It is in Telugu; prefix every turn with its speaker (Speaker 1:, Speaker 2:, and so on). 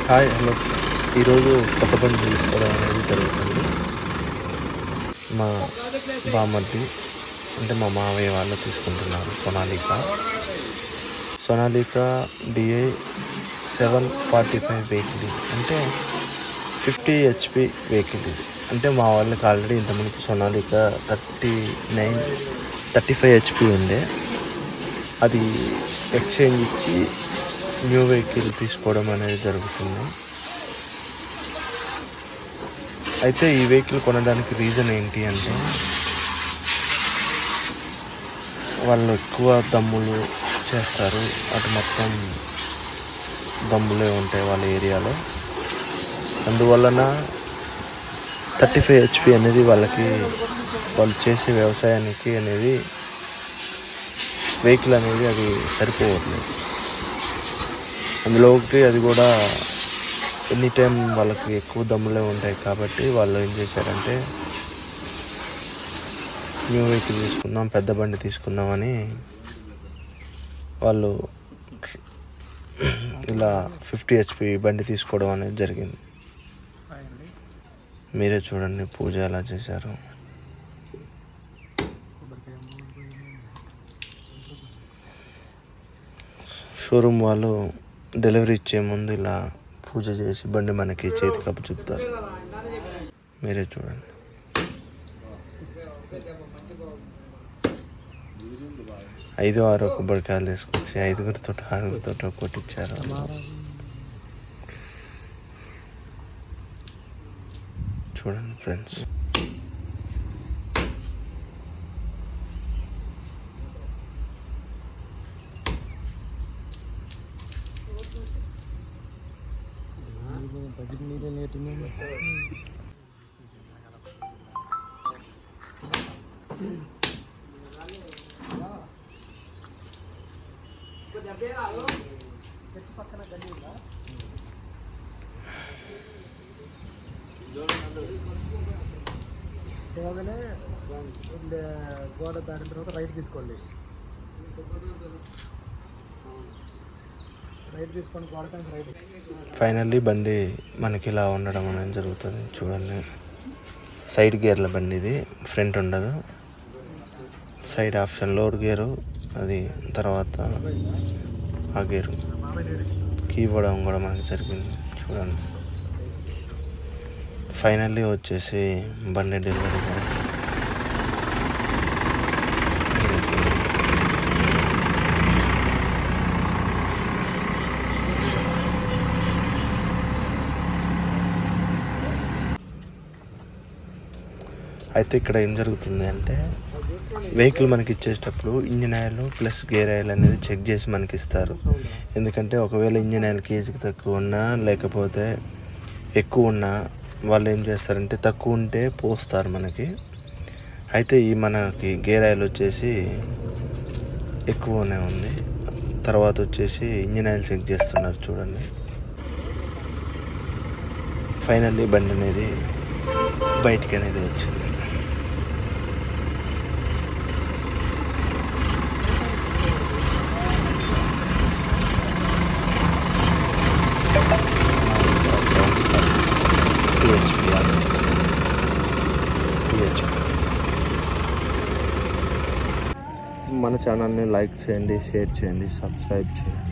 Speaker 1: హాయ్ హలో ఫ్రెండ్స్, ఈరోజు కొత్త బండి తీసుకోవడం అనేది జరుగుతుంది. మా బామ్మర్ది అంటే మా మావయ్య వాళ్ళు తీసుకుంటున్నారు సొనాలికా డిఐ 745 వెహికల్ అంటే 50 HP వెహికల్ ఇది. అంటే మా వాళ్ళకి ఆల్రెడీ ఇంతకుముందు సొనాలికా 35 HP ఉండే, అది ఎక్స్చేంజ్ ఇచ్చి న్యూ వెహికల్ తీసుకోవడం అనేది జరుగుతుంది. అయితే ఈ వెహికల్ కొనడానికి రీజన్ ఏంటి అంటే, వాళ్ళు ఎక్కువ దమ్ములు చేస్తారు, అటు మొత్తం దమ్ములే ఉంటాయి వాళ్ళ ఏరియాలో. అందువలన 35 HP అనేది వాళ్ళు చేసే వ్యవసాయానికి అనేది వెహికల్ అనేది అది సరిపోవట్లేదు. అందులో ఒకటి అది కూడా ఎనీ టైం వాళ్ళకి ఎక్కువ దమ్ములే ఉంటాయి కాబట్టి వాళ్ళు ఏం చేశారంటే న్యూ వెహికల్ తీసుకుందాం, పెద్ద బండి తీసుకుందామని వాళ్ళు ఇలా 50 HP బండి తీసుకోవడం అనేది జరిగింది. మీరే చూడండి పూజ ఎలా చేశారు. షోరూమ్ వాళ్ళు డెలివరీ ఇచ్చే ముందు ఇలా పూజ చేసి బండి మనకి చేతికి అప్పు చెప్తారు. మీరే చూడండి. ఐదు ఆరు కొబ్బరికాయలు తీసుకొచ్చి 5గురితో 6గురితో కొట్టించారు. చూడండి ఫ్రెండ్స్.
Speaker 2: గోడ దాటిన తర్వాత రైట్ తీసుకోండి.
Speaker 1: ఫైనల్లీ బండి మనకి ఇలా ఉండడం అనేది జరుగుతుంది. చూడండి, సైడ్ గేర్ల బండి ఇది, ఫ్రంట్ ఉండదు. సైడ్ ఆప్షన్ లోడ్ గేరు, అది తర్వాత ఆ గేరు కీ ఇవ్వడం కూడా మనకి జరిగింది. చూడండి, ఫైనల్లీ వచ్చేసి బండి డెలివరీ కూడా. అయితే ఇక్కడ ఏం జరుగుతుంది అంటే, వెహికల్ మనకి ఇచ్చేటప్పుడు engine oil plus gear oil అనేది చెక్ చేసి మనకి ఇస్తారు. ఎందుకంటే ఒకవేళ ఇంజిన్ ఆయిల్ కేజీకి తక్కువ ఉన్నా లేకపోతే ఎక్కువ ఉన్నా వాళ్ళు ఏం చేస్తారంటే తక్కువ ఉంటే పోస్తారు మనకి. అయితే ఈ మనకి గేర్ ఆయిల్ వచ్చేసి ఎక్కువనే ఉంది. తర్వాత వచ్చేసి ఇంజిన్ ఆయిల్ చెక్ చేస్తున్నారు. చూడండి, ఫైనల్లీ బండి అనేది బయటికి అనేది వచ్చింది. మన ఛానల్ని లైక్ చేయండి, షేర్ చేయండి, సబ్స్క్రైబ్ చేయండి.